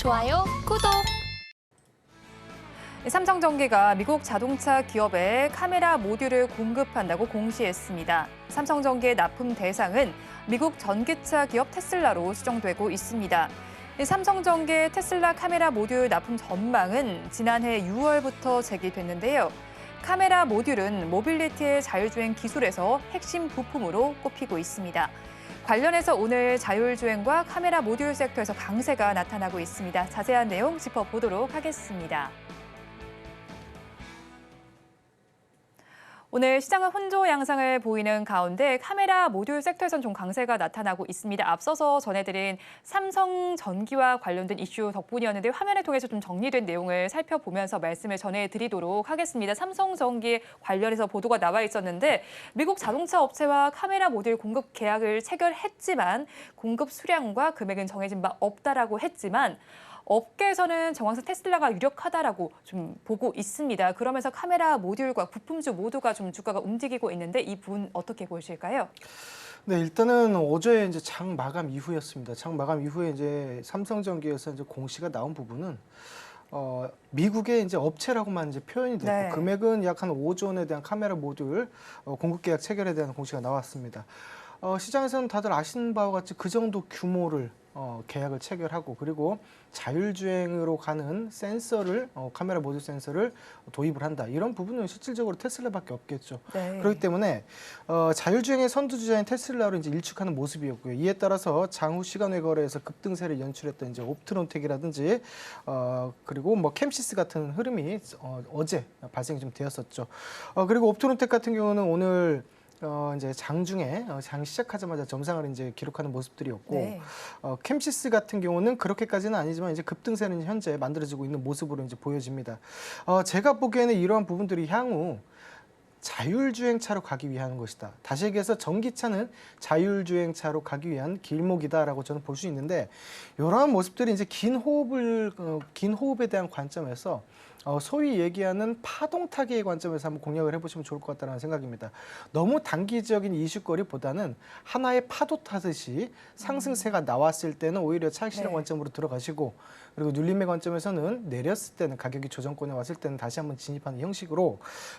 좋아요, 구독. 삼성전기가 미국 자동차 기업에 카메라 모듈을 공급한다고 공시했습니다. 삼성전기의 납품 대상은 미국 전기차 기업 테슬라로 추정되고 있습니다. 삼성전기의 테슬라 카메라 모듈 납품 전망은 지난해 6월부터 제기됐는데요. 카메라 모듈은 모빌리티의 자율주행 기술에서 핵심 부품으로 꼽히고 있습니다. 관련해서 오늘 자율주행과 카메라 모듈 섹터에서 강세가 나타나고 있습니다. 자세한 내용 짚어보도록 하겠습니다. 오늘 시장은 혼조 양상을 보이는 가운데 카메라 모듈 섹터에선 좀 강세가 나타나고 있습니다. 앞서서 전해드린 삼성전기와 관련된 이슈 덕분이었는데 화면을 통해서 좀 정리된 내용을 살펴보면서 말씀을 전해드리도록 하겠습니다. 삼성전기 관련해서 보도가 나와 있었는데 미국 자동차 업체와 카메라 모듈 공급 계약을 체결했지만 공급 수량과 금액은 정해진 바 없다라고 했지만 업계에서는 정황상 테슬라가 유력하다라고 좀 보고 있습니다. 그러면서 카메라 모듈과 부품주 모두가 좀 주가가 움직이고 있는데 이 부분 어떻게 보실까요? 네, 일단은 어제 이제 장 마감 이후였습니다. 장 마감 이후에 이제 삼성전기에서 이제 공시가 나온 부분은 미국의 이제 업체라고만 이제 표현이 됐고 네. 금액은 약 한 5조 원에 대한 카메라 모듈 공급 계약 체결에 대한 공시가 나왔습니다. 시장에서는 다들 아시는 바와 같이 그 정도 규모를 계약을 체결하고 그리고 자율주행으로 가는 센서를 카메라 모듈 센서를 도입을 한다. 이런 부분은 실질적으로 테슬라밖에 없겠죠. 네. 그렇기 때문에 자율주행의 선두주자인 테슬라로 이제 일축하는 모습이었고요. 이에 따라서 장후 시간외 거래에서 급등세를 연출했던 이제 옵트론텍이라든지 그리고 뭐 캠시스 같은 흐름이 어제 발생이 좀 되었었죠. 그리고 옵트론텍 같은 경우는 오늘 이제 장중에 장 시작하자마자 점상을 이제 기록하는 모습들이었고 네. 캠시스 같은 경우는 그렇게까지는 아니지만 이제 급등세는 현재 만들어지고 있는 모습으로 이제 보여집니다. 제가 보기에는 이러한 부분들이 향후 자율주행차로 가기 위한 것이다. 다시 얘기해서 전기차는 자율주행차로 가기 위한 길목이다라고 저는 볼 수 있는데 이러한 모습들이 이제 긴 호흡에 대한 관점에서 소위 얘기하는 파동타기의 관점에서 한번 공략을 해보시면 좋을 것 같다는 생각입니다. 너무 단기적인 이슈거리보다는 하나의 파도 타듯이 상승세가 나왔을 때는 오히려 차익 실현 관점으로 들어가시고 그리고 눌림의 관점에서는 내렸을 때는 가격이 조정권에 왔을 때는 다시 한번 진입하는 형식으로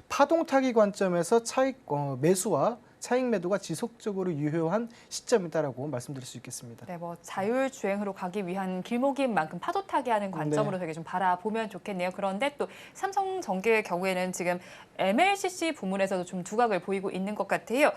파동타기 관점에서 차익 매수와 차익 매도가 지속적으로 유효한 시점이다라고 말씀드릴 수 있겠습니다. 네, 뭐 자율주행으로 가기 위한 길목인 만큼 파도 타기 하는 관점으로 되게 좀 바라보면 좋겠네요. 그런데 또 삼성전기의 경우에는 지금 MLCC 부문에서도 좀 두각을 보이고 있는 것 같아요.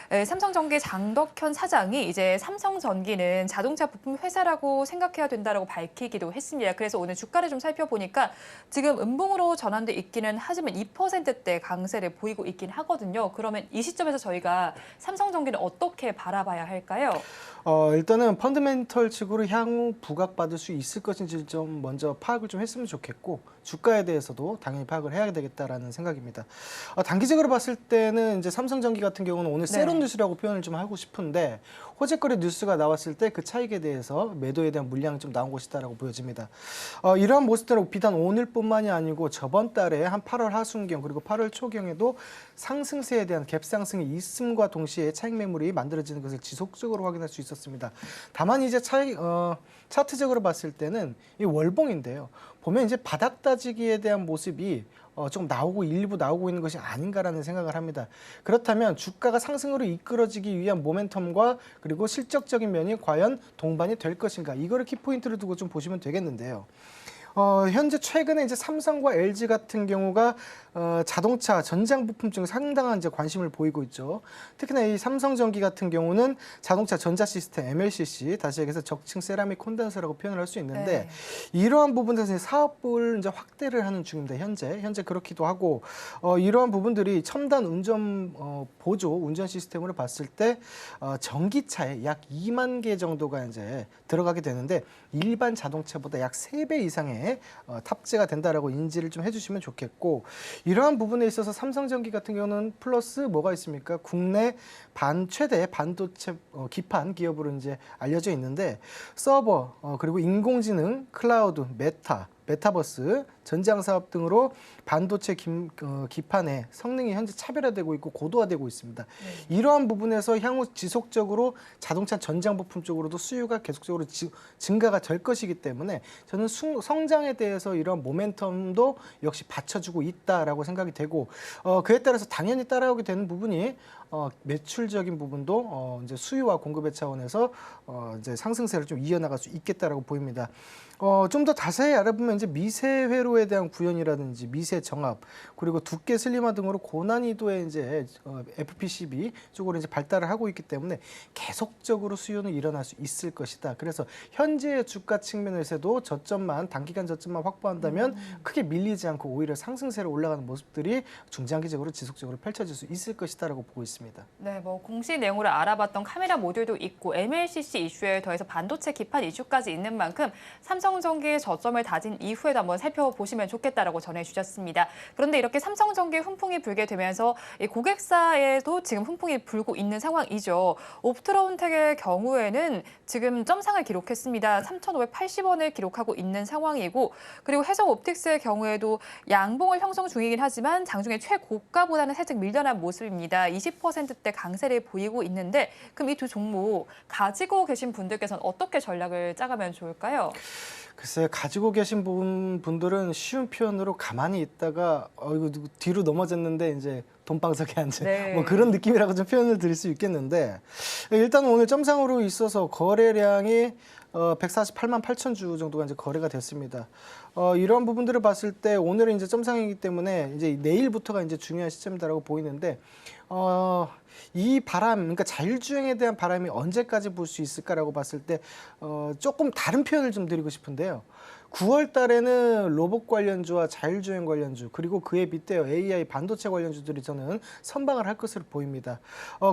네. 삼성전기 장덕현 사장이 이제 삼성전기는 자동차 부품 회사라고 생각해야 된다라고 밝히기도 했습니다. 그래서 오늘 주가를 좀 살펴보니까 지금 음봉으로 전환돼 있기는 하지만 2%대 강세를 보이고 있긴 하거든요. 그러면 이 시점에서 저희가 삼성전기는 어떻게 바라봐야 할까요? 일단은 펀더멘털 측으로 향후 부각받을 수 있을 것인지 좀 먼저 파악을 좀 했으면 좋겠고 주가에 대해서도 당연히 파악을 해야 되겠다라는 생각입니다. 단기적으로 봤을 때는 이제 삼성전기 같은 경우는 오늘 세론 뉴스라고 표현을 좀 하고 싶은데 호재거리 뉴스가 나왔을 때 그 차익에 대해서 매도에 대한 물량이 좀 나온 것이다라고 보여집니다. 이러한 모습들은 비단 오늘뿐만이 아니고 저번 달에 한 8월 하순경 그리고 8월 초경에도 상승세에 대한 갭 상승이 있음과 동시에 차익 매물이 만들어지는 것을 지속적으로 확인할 수 있었습니다. 다만 이제 차트적으로 봤을 때는 이 월봉인데요. 보면 이제 바닥 다지기에 대한 모습이 좀 일부 나오고 있는 것이 아닌가라는 생각을 합니다. 그렇다면 주가가 상승으로 이끌어지기 위한 모멘텀과 그리고 실적적인 면이 과연 동반이 될 것인가 이거를 키포인트로 두고 좀 보시면 되겠는데요. 현재 최근에 이제 삼성과 LG 같은 경우가 자동차 전장 부품 중에 상당한 이제 관심을 보이고 있죠. 특히나 이 삼성전기 같은 경우는 자동차 전자 시스템 MLCC 다시 얘기해서 적층 세라믹 콘덴서라고 표현을 할 수 있는데 이러한 부분에서 사업을 이제 확대를 하는 중입니다. 현재 그렇기도 하고 이러한 부분들이 첨단 운전 보조 운전 시스템으로 봤을 때 전기차에 약 2만 개 정도가 이제 들어가게 되는데 일반 자동차보다 약 3배 이상의 탑재가 된다라고 인지를 좀 해주시면 좋겠고 이러한 부분에 있어서 삼성전기 같은 경우는 플러스 뭐가 있습니까? 국내 최대 반도체 기판 기업으로 이제 알려져 있는데 서버 그리고 인공지능, 클라우드, 메타 메타버스, 전장 사업 등으로 반도체 기판의 성능이 현재 차별화되고 있고 고도화되고 있습니다. 이러한 부분에서 향후 지속적으로 자동차 전장 부품 쪽으로도 수요가 계속적으로 증가가 될 것이기 때문에 저는 성장에 대해서 이런 모멘텀도 역시 받쳐주고 있다라고 생각이 되고 그에 따라서 당연히 따라오게 되는 부분이 매출적인 부분도 이제 수요와 공급의 차원에서 이제 상승세를 좀 이어나갈 수 있겠다라고 보입니다. 좀 더 자세히 알아보면 이제 미세 회로에 대한 구현이라든지 미세 정압 그리고 두께 슬림화 등으로 고난이도의 이제 FPCB 쪽으로 이제 발달을 하고 있기 때문에 계속적으로 수요는 일어날 수 있을 것이다. 그래서 현재의 주가 측면에서도 저점만 단기간 저점만 확보한다면 크게 밀리지 않고 오히려 상승세로 올라가는 모습들이 중장기적으로 지속적으로 펼쳐질 수 있을 것이다라고 보고 있습니다. 네, 뭐 공식 내용으로 알아봤던 카메라 모듈도 있고 MLCC 이슈에 더해서 반도체 기판 이슈까지 있는 만큼 삼성전기의 저점을 다진 이후에도 한번 살펴보시면 좋겠다라고 전해주셨습니다. 그런데 이렇게 삼성전기 훈풍이 불게 되면서 이 고객사에도 지금 훈풍이 불고 있는 상황이죠. 옵트론텍의 경우에는 지금 점상을 기록했습니다. 3,580원을 기록하고 있는 상황이고 그리고 해성옵틱스의 경우에도 양봉을 형성 중이긴 하지만 장중에 최고가보다는 살짝 밀려난 모습입니다. 20%대 강세를 보이고 있는데 그럼 이 두 종목 가지고 계신 분들께서는 어떻게 전략을 짜가면 좋을까요? 글쎄요, 가지고 계신 분들은 쉬운 표현으로 가만히 있다가 이거 뒤로 넘어졌는데 이제 돈방석에 앉은 네. 뭐 그런 느낌이라고 좀 표현을 드릴 수 있겠는데 일단 오늘 점상으로 있어서 거래량이 148만 8천 주 정도가 이제 거래가 됐습니다. 이런 부분들을 봤을 때 오늘은 이제 점상이기 때문에 이제 내일부터가 이제 중요한 시점이다라고 보이는데 이 바람, 그러니까 자율주행에 대한 바람이 언제까지 불 수 있을까라고 봤을 때 조금 다른 표현을 좀 드리고 싶은데요. 9월 달에는 로봇 관련주와 자율주행 관련주 그리고 그에 빗대어 AI 반도체 관련주들이 저는 선방을 할 것으로 보입니다.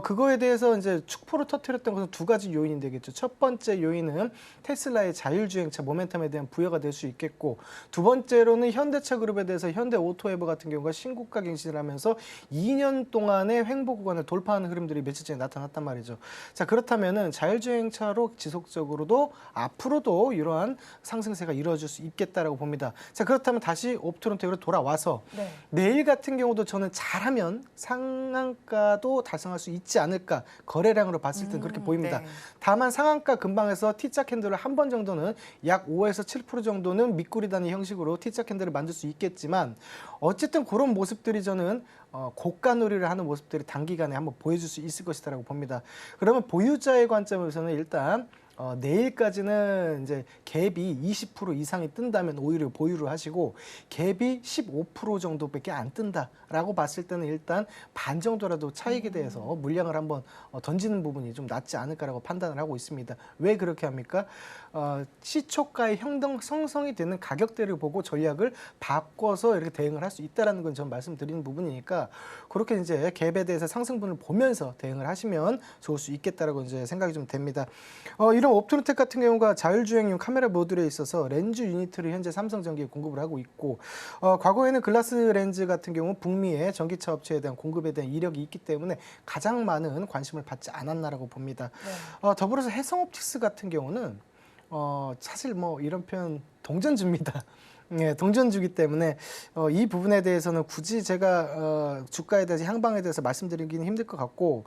그거에 대해서 이제 축포를 터뜨렸던 것은 두 가지 요인이 되겠죠. 첫 번째 요인은 테슬라의 자율주행차 모멘텀에 대한 부여가 될 수 있겠고 두 번째로는 현대차 그룹에 대해서 현대오토에버 같은 경우가 신고가 갱신을 하면서 2년 동안의 횡보 구간을 돌파하는 흐름들이 며칠 전에 나타났단 말이죠. 자, 그렇다면은 자율주행차로 지속적으로도 앞으로도 이러한 상승세가 이루어질 수 있겠다라고 봅니다. 자, 그렇다면 다시 옵트론텍으로 돌아와서 내일 같은 경우도 저는 잘하면 상한가도 달성할 수 있지 않을까 거래량으로 봤을 땐 그렇게 보입니다. 네. 다만 상한가 근방에서 T자 캔들을 한 번 정도는 약 5에서 7% 정도는 밑구리 단위 형식으로 T자 캔들을 만들 수 있겠지만 어쨌든 그런 모습들이 저는 고가 놀이를 하는 모습들이 단기간에 한번 보여줄 수 있을 것이다라고 봅니다. 그러면 보유자의 관점에서는 일단 내일까지는 이제 갭이 20% 이상이 뜬다면 오히려 보유를 하시고 갭이 15% 정도밖에 안 뜬다라고 봤을 때는 일단 반 정도라도 차익에 대해서 물량을 한번 던지는 부분이 좀 낫지 않을까라고 판단을 하고 있습니다. 왜 그렇게 합니까? 시초가의 형성이 되는 가격대를 보고 전략을 바꿔서 이렇게 대응을 할 수 있다는 건 전 말씀드리는 부분이니까 그렇게 이제 갭에 대해서 상승분을 보면서 대응을 하시면 좋을 수 있겠다라고 이제 생각이 좀 됩니다. 이런 옵트론텍 같은 경우가 자율주행용 카메라 모듈에 있어서 렌즈 유니트를 현재 삼성전기에 공급을 하고 있고 과거에는 글라스 렌즈 같은 경우 북미의 전기차 업체에 대한 공급에 대한 이력이 있기 때문에 가장 많은 관심을 받지 않았나라고 봅니다. 더불어서 해성옵틱스 같은 경우는 사실 뭐 이런 표현 동전주입니다. 네, 동전주기 때문에 이 부분에 대해서는 굳이 제가 주가에 대해서 향방에 대해서 말씀드리기는 힘들 것 같고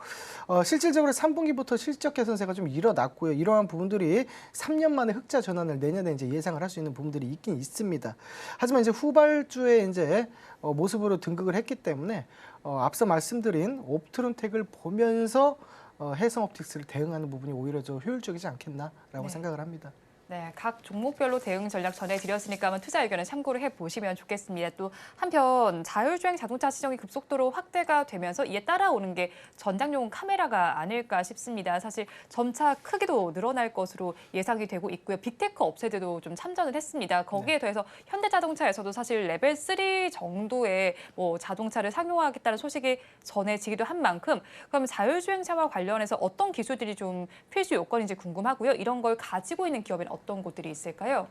실질적으로 3분기부터 실적 개선세가 좀 일어났고요. 이러한 부분들이 3년 만에 흑자 전환을 내년에 이제 예상을 할 수 있는 부분들이 있긴 있습니다. 하지만 이제 후발주에 이제 모습으로 등극을 했기 때문에 앞서 말씀드린 옵트론텍을 보면서 해성옵틱스를 대응하는 부분이 오히려 더 효율적이지 않겠나라고 생각을 합니다. 네, 각 종목별로 대응 전략 전해드렸으니까 한번 투자 의견을 참고를 해보시면 좋겠습니다. 또 한편 자율주행 자동차 시장이 급속도로 확대가 되면서 이에 따라오는 게 전장용 카메라가 아닐까 싶습니다. 사실 점차 크기도 늘어날 것으로 예상이 되고 있고요. 빅테크 업체들도 좀 참전을 했습니다. 거기에 더해서 현대자동차에서도 사실 레벨 3 정도의 뭐 자동차를 상용화하겠다는 소식이 전해지기도 한 만큼 그럼 자율주행차와 관련해서 어떤 기술들이 좀 필수 요건인지 궁금하고요. 이런 걸 가지고 있는 기업은 어떤 곳들이 있을까요?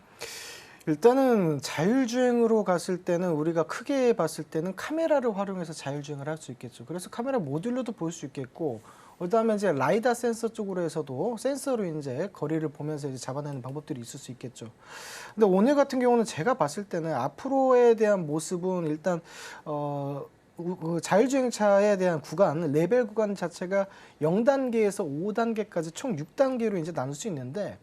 일단은 자율주행으로 갔을 때는 우리가 크게 봤을 때는 카메라를 활용해서 자율주행을 할 수 있겠죠. 그래서 카메라 모듈로도 볼 수 있겠고 그다음에 이제 라이다 센서 쪽으로 해서도 센서로 이제 거리를 보면서 이제 잡아내는 방법들이 있을 수 있겠죠. 근데 오늘 같은 경우는 제가 봤을 때는 앞으로에 대한 모습은 일단 그 자율주행차에 대한 구간, 레벨 구간 자체가 0단계에서 5단계까지 총 6단계로 이제 나눌 수 있는데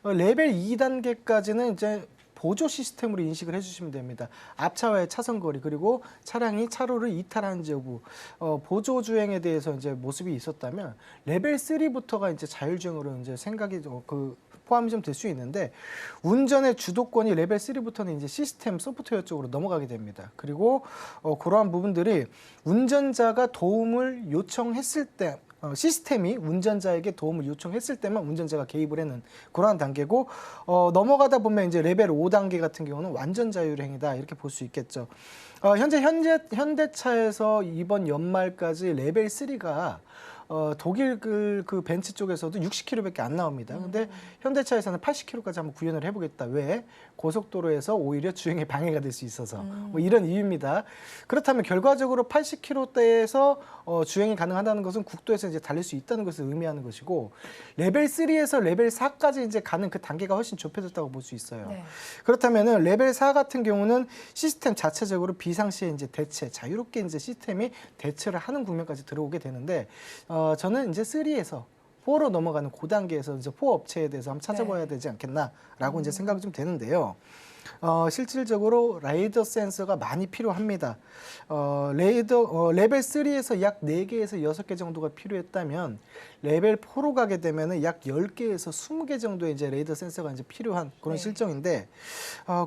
레벨 2단계까지는 이제 보조 시스템으로 인식을 해주시면 됩니다. 앞차와의 차선 거리 그리고 차량이 차로를 이탈하는지 여부 보조 주행에 대해서 이제 모습이 있었다면 레벨 3부터가 이제 자율주행으로 이제 생각이 포함이 좀 될 수 있는데 운전의 주도권이 레벨 3부터는 이제 시스템 소프트웨어 쪽으로 넘어가게 됩니다. 그리고 그러한 부분들이 운전자가 도움을 요청했을 때 시스템이 운전자에게 도움을 요청했을 때만 운전자가 개입을 하는 그러한 단계고 넘어가다 보면 이제 레벨 5단계 같은 경우는 완전 자율행이다 이렇게 볼 수 있겠죠. 현재 현대차에서 이번 연말까지 레벨 3가 독일 그 벤츠 쪽에서도 60km밖에 안 나옵니다. 근데 현대차에서는 80km까지 한번 구현을 해보겠다. 왜? 고속도로에서 오히려 주행에 방해가 될 수 있어서 뭐 이런 이유입니다. 그렇다면 결과적으로 80km대에서 주행이 가능하다는 것은 국도에서 이제 달릴 수 있다는 것을 의미하는 것이고 레벨 3에서 레벨 4까지 이제 가는 그 단계가 훨씬 좁혀졌다고 볼 수 있어요. 네. 그렇다면은 레벨 4 같은 경우는 시스템 자체적으로 비상시에 이제 자유롭게 이제 시스템이 대처를 하는 국면까지 들어오게 되는데 저는 이제 3에서 4로 넘어가는 그 단계에서 이제 4 업체에 대해서 한번 찾아봐야 되지 않겠나라고 이제 생각이 좀 되는데요. 실질적으로 라이더 센서가 많이 필요합니다. 레벨 3에서 약 4개에서 6개 정도가 필요했다면 레벨 4로 가게 되면은 약 10개에서 20개 정도의 이제 레이더 센서가 이제 필요한 그런 실정인데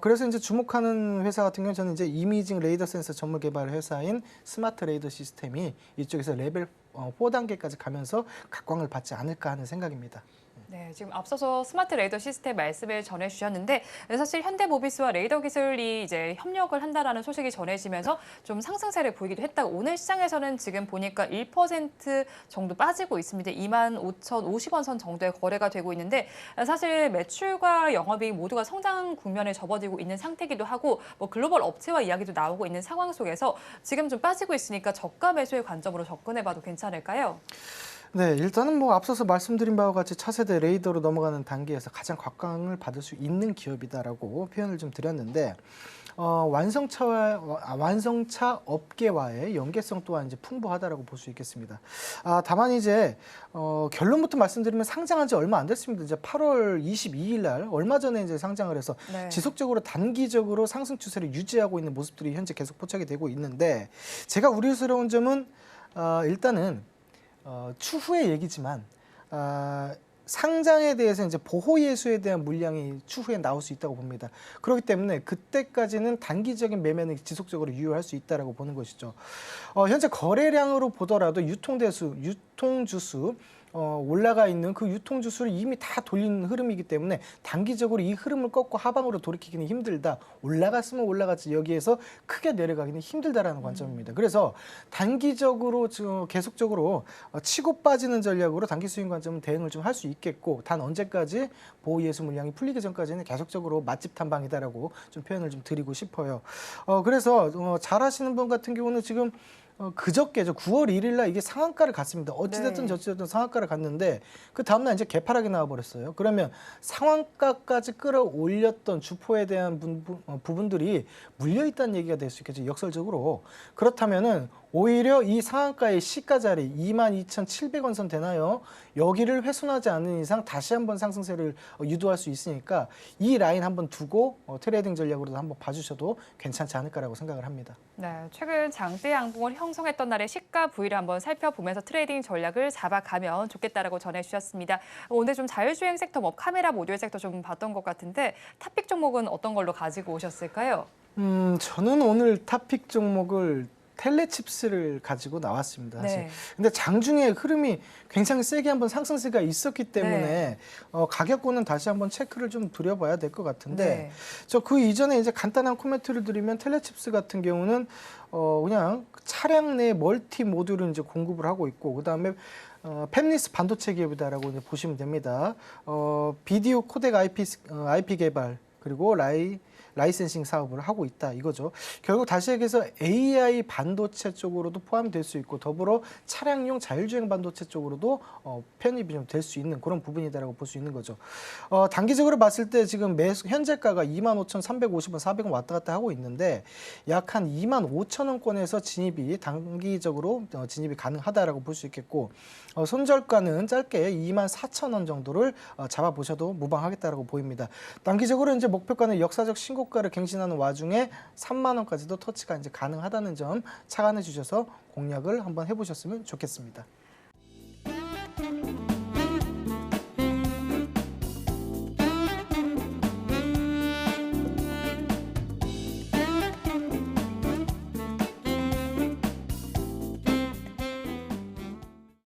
그래서 이제 주목하는 회사 같은 경우는 저는 이제 이미징 레이더 센서 전문 개발 회사인 스마트 레이더 시스템이 이쪽에서 레벨 4단계까지 가면서 각광을 받지 않을까 하는 생각입니다. 네, 지금 앞서서 스마트 레이더 시스템 말씀을 전해주셨는데 사실 현대모비스와 레이더 기술이 이제 협력을 한다라는 소식이 전해지면서 좀 상승세를 보이기도 했다가 오늘 시장에서는 지금 보니까 1% 정도 빠지고 있습니다. 25,050원 선 정도의 거래가 되고 있는데 사실 매출과 영업이익 모두가 성장 국면에 접어들고 있는 상태이기도 하고 뭐 글로벌 업체와 이야기도 나오고 있는 상황 속에서 지금 좀 빠지고 있으니까 저가 매수의 관점으로 접근해봐도 괜찮을까요? 네, 일단은 뭐 앞서서 말씀드린 바와 같이 차세대 레이더로 넘어가는 단계에서 가장 각광을 받을 수 있는 기업이다라고 표현을 좀 드렸는데 완성차 업계와의 연계성 또한 이제 풍부하다라고 볼 수 있겠습니다. 다만 이제 결론부터 말씀드리면 상장한 지 얼마 안 됐습니다. 이제 8월 22일 날 얼마 전에 이제 상장을 해서 네. 지속적으로 단기적으로 상승 추세를 유지하고 있는 모습들이 현재 계속 포착이 되고 있는데 제가 우려스러운 점은 일단은 추후의 얘기지만 상장에 대해서 이제 보호 예수에 대한 물량이 추후에 나올 수 있다고 봅니다. 그렇기 때문에 그때까지는 단기적인 매매는 지속적으로 유효할 수 있다라고 보는 것이죠. 현재 거래량으로 보더라도 유통주수 올라가 있는 그 유통주수를 이미 다 돌린 흐름이기 때문에 단기적으로 이 흐름을 꺾고 하방으로 돌이키기는 힘들다. 올라갔으면 올라갔지 여기에서 크게 내려가기는 힘들다라는 관점입니다. 그래서 단기적으로 계속적으로 치고 빠지는 전략으로 단기 수익 관점은 대응을 좀 할 수 있겠고 단 언제까지 보호 예수 물량이 풀리기 전까지는 계속적으로 맛집 탐방이다라고 좀 표현을 좀 드리고 싶어요. 그래서 잘 하시는 분 같은 경우는 지금 그저께죠. 9월 1일 날 이게 상한가를 갔습니다. 어찌됐든 네. 저찌됐든 상한가를 갔는데 그 다음날 이제 개파락이 나와버렸어요. 그러면 상한가까지 끌어올렸던 주포에 대한 부분들이 물려있다는 얘기가 될 수 있겠죠. 역설적으로. 그렇다면은 오히려 이 상한가의 시가 자리 22,700원 선 되나요? 여기를 훼손하지 않는 이상 다시 한번 상승세를 유도할 수 있으니까 이 라인 한번 두고 트레이딩 전략으로도 한번 봐주셔도 괜찮지 않을까라고 생각을 합니다. 네, 최근 장대 양봉을 형성했던 날의 시가 부위를 한번 살펴보면서 트레이딩 전략을 잡아가면 좋겠다라고 전해주셨습니다. 오늘 좀 자율주행 섹터, 뭐 카메라 모듈 섹터 좀 봤던 것 같은데 탑픽 종목은 어떤 걸로 가지고 오셨을까요? 저는 오늘 탑픽 종목을 텔레칩스를 가지고 나왔습니다. 사실. 네. 근데 장중에 흐름이 굉장히 세게 한번 상승세가 있었기 때문에 네. 가격권은 다시 한번 체크를 좀 드려봐야 될 것 같은데 네. 저 그 이전에 이제 간단한 코멘트를 드리면 텔레칩스 같은 경우는 그냥 차량 내 멀티 모듈을 이제 공급을 하고 있고 그다음에 팹리스 반도체 기업이다라고 이제 보시면 됩니다. 비디오 코덱 IP 개발 그리고 라이센싱 사업을 하고 있다 이거죠. 결국 다시 얘기해서 AI 반도체 쪽으로도 포함이 될 수 있고 더불어 차량용 자율주행 반도체 쪽으로도 편입이 좀 될 수 있는 그런 부분이다라고 볼 수 있는 거죠. 단기적으로 봤을 때 지금 현재가가 25,350원, 400원 왔다 갔다 하고 있는데 약 한 25,000원권에서 진입이 단기적으로 진입이 가능하다라고 볼 수 있겠고 손절가는 짧게 24,000원 정도를 잡아보셔도 무방하겠다라고 보입니다. 단기적으로 이제 목표가는 역사적 신고가를 갱신하는 와중에 3만 원까지도 터치가 이제 가능하다는 점 착안해 주셔서 공략을 한번 해보셨으면 좋겠습니다.